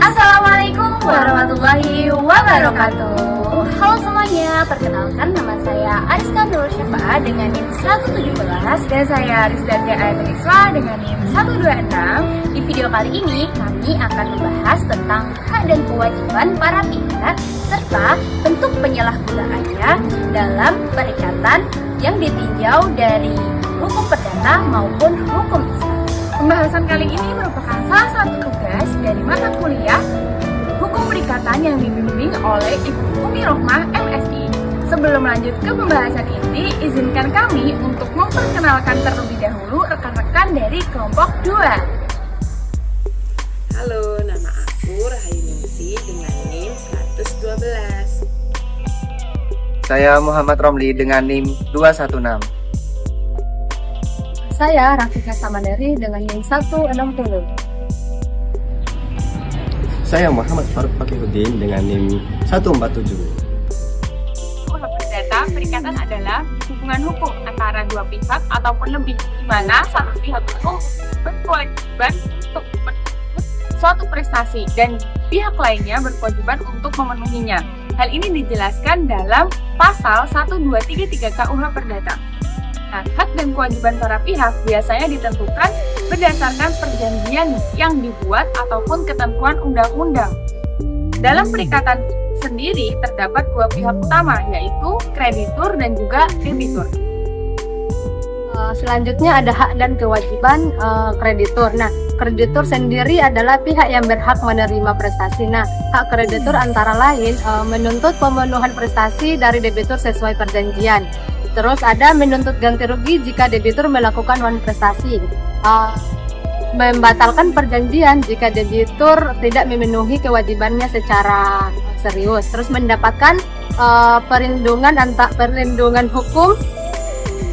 Assalamualaikum warahmatullahi wabarakatuh. Halo semuanya, perkenalkan nama saya Ariska Nur Syafa'a dengan NIM 117 dan saya Arisdati Ayetuniswa dengan NIM 126. Di video kali ini kami akan membahas tentang hak dan kewajiban para pihak serta bentuk penyalahgunaannya dalam perikatan yang ditinjau dari hukum perdata maupun hukum Islam. Pembahasan kali ini merupakan salah satu tugas dari mata kuliah Hukum Perikatan yang dibimbing oleh Ibu Umi Rohmah MSI. Sebelum lanjut ke pembahasan inti, izinkan kami untuk memperkenalkan terlebih dahulu rekan-rekan dari kelompok 2. Halo, nama aku Rahayu Ningsih dengan NIM 112. Saya Muhammad Romli dengan NIM 216. Saya Rafika Samandari dengan NIM 160. Saya Muhammad Faruk Fakiruddin dengan NIM 147. Hukum perdata perikatan adalah hubungan hukum antara dua pihak ataupun lebih, di mana satu pihak hukum berkewajiban untuk menuntut suatu prestasi dan pihak lainnya berkewajiban untuk memenuhinya. Hal ini dijelaskan dalam pasal 1233 KUH Perdata. Nah, hak dan kewajiban para pihak biasanya ditentukan berdasarkan perjanjian yang dibuat ataupun ketentuan undang-undang. Dalam perikatan sendiri terdapat dua pihak utama, yaitu kreditur dan juga debitur. Selanjutnya ada hak dan kewajiban kreditur. Nah, kreditur sendiri adalah pihak yang berhak menerima prestasi. Nah, hak kreditur antara lain menuntut pemenuhan prestasi dari debitur sesuai perjanjian. Terus ada menuntut ganti rugi jika debitur melakukan non-prestasi, membatalkan perjanjian jika debitur tidak memenuhi kewajibannya secara serius. Terus mendapatkan perlindungan hukum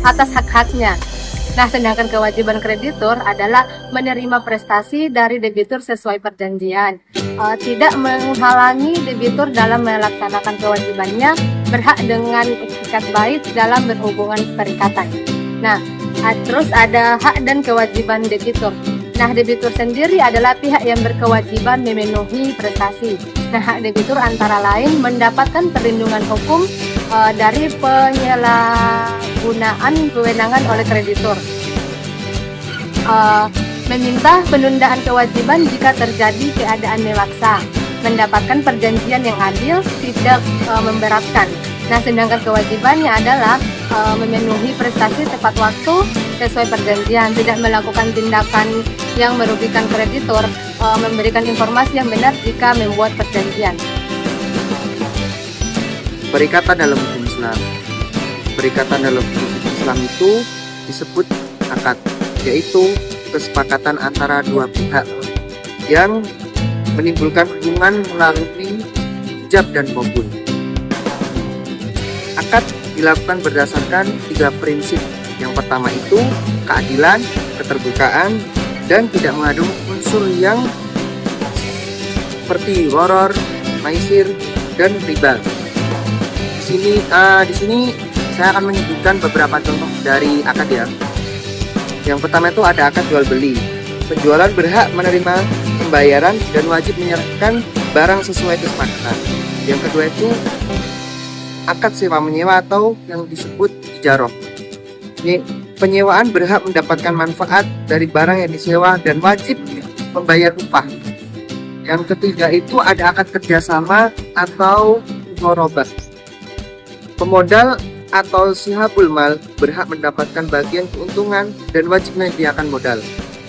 atas hak-haknya. Nah, sedangkan kewajiban kreditur adalah menerima prestasi dari debitur sesuai perjanjian, tidak menghalangi debitur dalam melaksanakan kewajibannya, berhak dengan etikat baik dalam berhubungan perikatan. Nah, terus ada hak dan kewajiban debitur. Nah, debitur sendiri adalah pihak yang berkewajiban memenuhi prestasi. Nah, hak debitur antara lain mendapatkan perlindungan hukum dari penyalahgunaan kewenangan oleh kreditur, meminta penundaan kewajiban jika terjadi keadaan memaksa, mendapatkan perjanjian yang adil, tidak memberatkan. Nah, sedangkan kewajibannya adalah memenuhi prestasi tepat waktu sesuai perjanjian, tidak melakukan tindakan yang merugikan kreditur, memberikan informasi yang benar jika membuat perjanjian. Perikatan dalam hukum Islam. Perikatan dalam hukum Islam itu disebut akad, yaitu kesepakatan antara dua pihak yang menimbulkan hubungan melalui ijab dan qabul. Akad dilakukan berdasarkan 3 prinsip. Yang pertama itu keadilan, keterbukaan, dan tidak mengandung unsur yang seperti gharar, maisir, dan riba. Di sini saya akan menyebutkan beberapa contoh dari akad ya. Yang pertama itu ada akad jual beli. Penjualan berhak menerima pembayaran dan wajib menyerahkan barang sesuai kesepakatan. Yang kedua itu akad sewa menyewa atau yang disebut ijarah. Ini penyewaan berhak mendapatkan manfaat dari barang yang disewa dan wajib membayar upah. Yang ketiga itu ada akad kerjasama atau mudharabah. Pemodal atau sihabul mal berhak mendapatkan bagian keuntungan dan wajib menyediakan modal.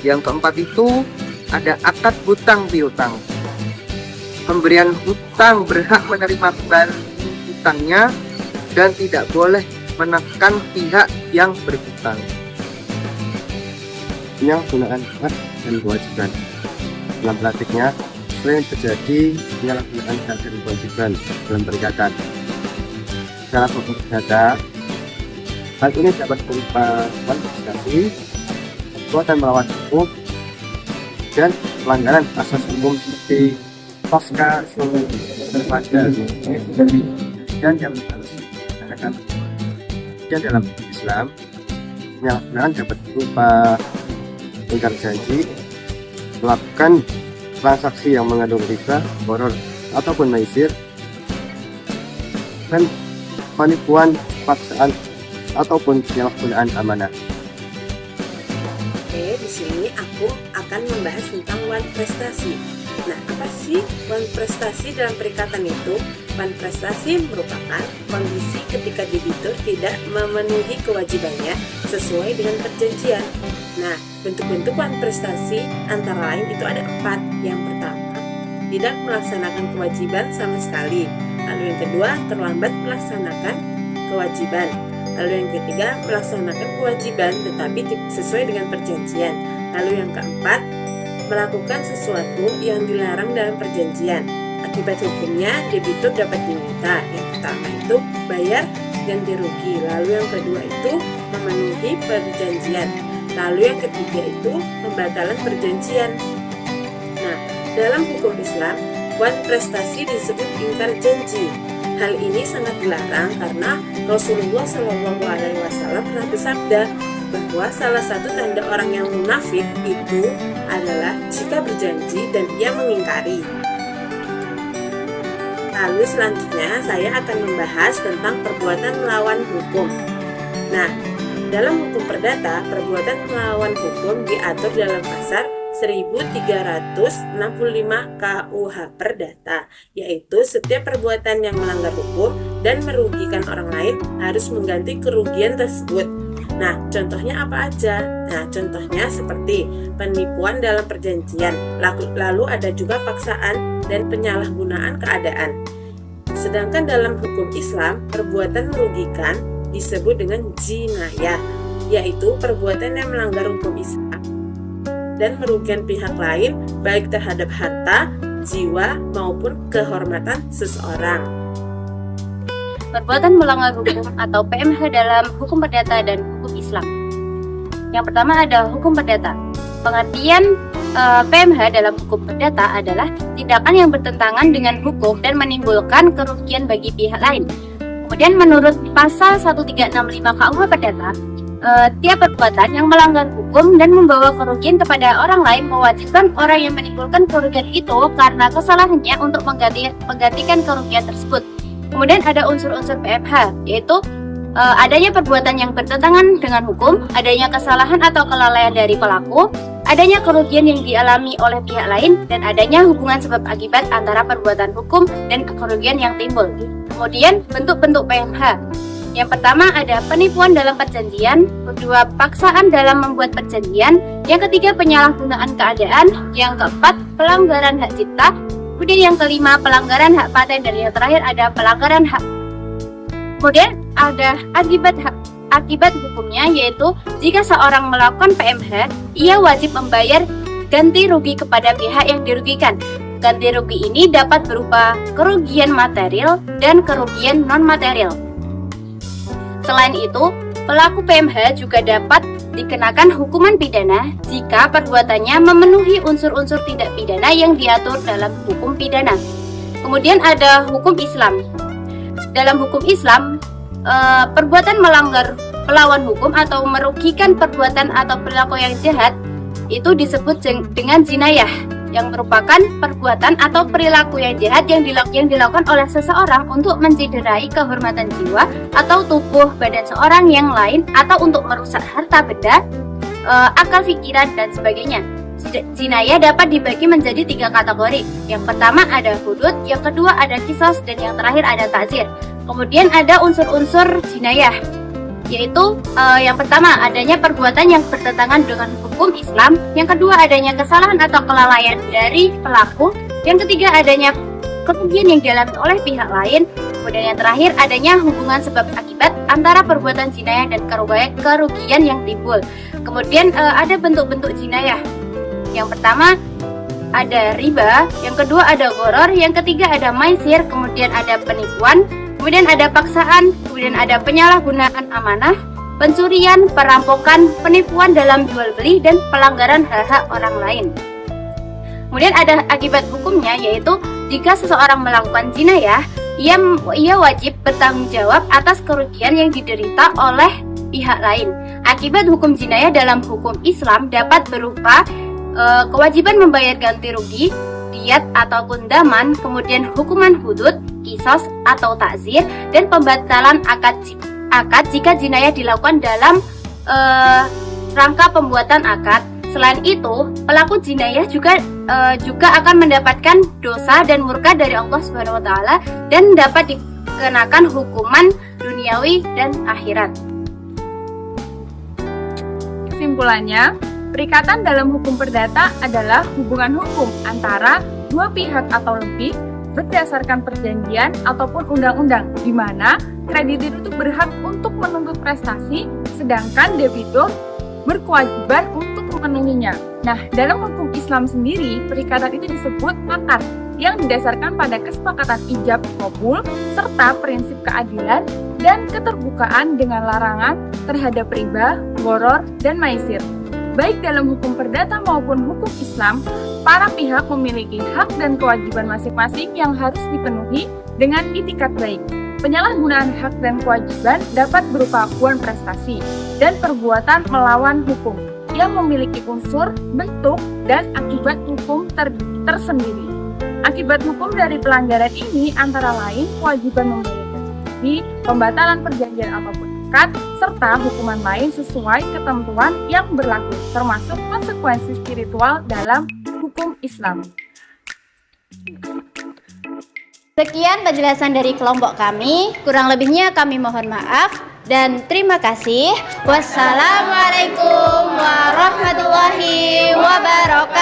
Yang keempat itu ada akad hutang piutang. Pemberian hutang berhak menerima kembali hutangnya dan tidak boleh menekan pihak yang berhutang. Penyalahgunaan hak dan kewajiban. Dalam praktiknya, sering terjadi penyalahgunaan hak dan kewajiban dalam perikatan. Secara hukum perdata, hal ini dapat berupa konfiskasi, perbuatan melawan hukum, dan pelanggaran asas umum seperti pasca, serpada, dan yang harus dilaksanakan. Dan dalam Islam, penyalahgunaan dapat berupa ingkar janji, melakukan transaksi yang mengandung riba, gharar, ataupun maisir, dan penipuan, paksaan, ataupun penyalahgunaan amanah. Oke, di sini aku akan membahas tentang wan prestasi. Nah, apa sih wan prestasi dalam perikatan itu? Wan prestasi merupakan kondisi ketika debitur tidak memenuhi kewajibannya sesuai dengan perjanjian. Nah, bentuk-bentuk wan prestasi antara lain itu ada 4. Yang pertama, tidak melaksanakan kewajiban sama sekali. Lalu yang kedua, terlambat melaksanakan kewajiban. Lalu yang ketiga, melaksanakan kewajiban tetapi sesuai dengan perjanjian. Lalu yang keempat, melakukan sesuatu yang dilarang dalam perjanjian. Akibat hukumnya, debitur dapat diminta. Yang pertama itu bayar ganti rugi. Lalu yang kedua itu memenuhi perjanjian. Lalu yang ketiga itu pembatalan perjanjian. Nah, dalam hukum Islam, wan prestasi disebut ingkar janji. Hal ini sangat dilarang karena Rasulullah SAW pernah bersabda bahwa salah satu tanda orang yang munafik itu adalah jika berjanji dan ia mengingkari. Lalu selanjutnya saya akan membahas tentang perbuatan melawan hukum. Nah, dalam hukum perdata, perbuatan melawan hukum diatur dalam pasal 1365 KUH Perdata, yaitu setiap perbuatan yang melanggar hukum dan merugikan orang lain harus mengganti kerugian tersebut. Nah, contohnya apa aja? Nah, contohnya seperti penipuan dalam perjanjian, lalu ada juga paksaan dan penyalahgunaan keadaan. Sedangkan dalam hukum Islam, perbuatan merugikan disebut dengan jinayah, yaitu perbuatan yang melanggar hukum Islam dan merugikan pihak lain baik terhadap harta, jiwa, maupun kehormatan seseorang. Perbuatan melanggar hukum atau PMH dalam hukum perdata dan hukum Islam. Yang pertama ada hukum perdata. Pengertian PMH dalam hukum perdata adalah tindakan yang bertentangan dengan hukum dan menimbulkan kerugian bagi pihak lain. Kemudian menurut pasal 1365 KUH Perdata, tiap perbuatan yang melanggar hukum dan membawa kerugian kepada orang lain mewajibkan orang yang menimbulkan kerugian itu karena kesalahannya untuk menggantikan kerugian tersebut. Kemudian ada unsur-unsur PMH, yaitu adanya perbuatan yang bertentangan dengan hukum, adanya kesalahan atau kelalaian dari pelaku, adanya kerugian yang dialami oleh pihak lain, dan adanya hubungan sebab akibat antara perbuatan hukum dan kerugian yang timbul. Kemudian bentuk-bentuk PMH. Yang pertama ada penipuan dalam perjanjian, kedua paksaan dalam membuat perjanjian, yang ketiga penyalahgunaan keadaan, yang keempat pelanggaran hak cipta, kemudian yang kelima pelanggaran hak paten, dan yang terakhir ada pelanggaran hak. Kemudian ada akibat hukumnya, yaitu jika seorang melakukan PMH, ia wajib membayar ganti rugi kepada pihak yang dirugikan. Ganti rugi ini dapat berupa kerugian material dan kerugian non-material. Selain itu, pelaku PMH juga dapat dikenakan hukuman pidana jika perbuatannya memenuhi unsur-unsur tindak pidana yang diatur dalam hukum pidana. Kemudian ada hukum Islam. Dalam hukum Islam, perbuatan melawan hukum atau merugikan perbuatan atau perilaku yang jahat itu disebut dengan jinayah, yang merupakan perbuatan atau perilaku yang jahat yang dilakukan oleh seseorang untuk mencederai kehormatan jiwa atau tubuh badan seorang yang lain, atau untuk merusak harta benda, akal pikiran, dan sebagainya. Jinayah dapat dibagi menjadi 3 kategori. Yang pertama ada hudud, yang kedua ada qisas, dan yang terakhir ada ta'zir. Kemudian ada unsur-unsur jinayah, yaitu yang pertama adanya perbuatan yang bertentangan dengan hukum Islam, yang kedua adanya kesalahan atau kelalaian dari pelaku, yang ketiga adanya kerugian yang dialami oleh pihak lain, kemudian yang terakhir adanya hubungan sebab akibat antara perbuatan jinayah dan kerugian yang timbul. Kemudian ada bentuk-bentuk jinayah. Yang pertama ada riba, yang kedua ada gharar, yang ketiga ada maisir, kemudian ada penipuan, kemudian ada paksaan, kemudian ada penyalahgunaan amanah, pencurian, perampokan, penipuan dalam jual beli, dan pelanggaran hak-hak orang lain. Kemudian ada akibat hukumnya, yaitu jika seseorang melakukan jinayah, ia wajib bertanggung jawab atas kerugian yang diderita oleh pihak lain. Akibat hukum jinayah dalam hukum Islam dapat berupa kewajiban membayar ganti rugi, diat ataupun daman, kemudian hukuman hudud, kisos atau takzir, dan pembatalan akad jika jinayah dilakukan dalam rangka pembuatan akad. Selain itu, pelaku jinayah juga akan mendapatkan dosa dan murka dari Allah Subhanahu wa taala dan dapat dikenakan hukuman duniawi dan akhirat. Kesimpulannya, perikatan dalam hukum perdata adalah hubungan hukum antara dua pihak atau lebih berdasarkan perjanjian ataupun undang-undang, di mana kreditur itu berhak untuk menuntut prestasi, sedangkan debitur berkewajiban untuk memenuhinya. Nah, dalam hukum Islam sendiri, perikatan itu disebut akad yang didasarkan pada kesepakatan ijab kabul serta prinsip keadilan dan keterbukaan dengan larangan terhadap riba, gharar, dan maisir. Baik dalam hukum perdata maupun hukum Islam, para pihak memiliki hak dan kewajiban masing-masing yang harus dipenuhi dengan itikat baik. Penyalahgunaan hak dan kewajiban dapat berupa uang prestasi dan perbuatan melawan hukum yang memiliki unsur, bentuk, dan akibat hukum tersendiri. Akibat hukum dari pelanggaran ini antara lain kewajiban membayar gaji, pembatalan perjanjian ataupun akad, serta hukuman lain sesuai ketentuan yang berlaku, termasuk konsekuensi spiritual dalam hukum Islam. Sekian penjelasan dari kelompok kami, kurang lebihnya kami mohon maaf dan terima kasih. Wassalamualaikum warahmatullahi wabarakatuh.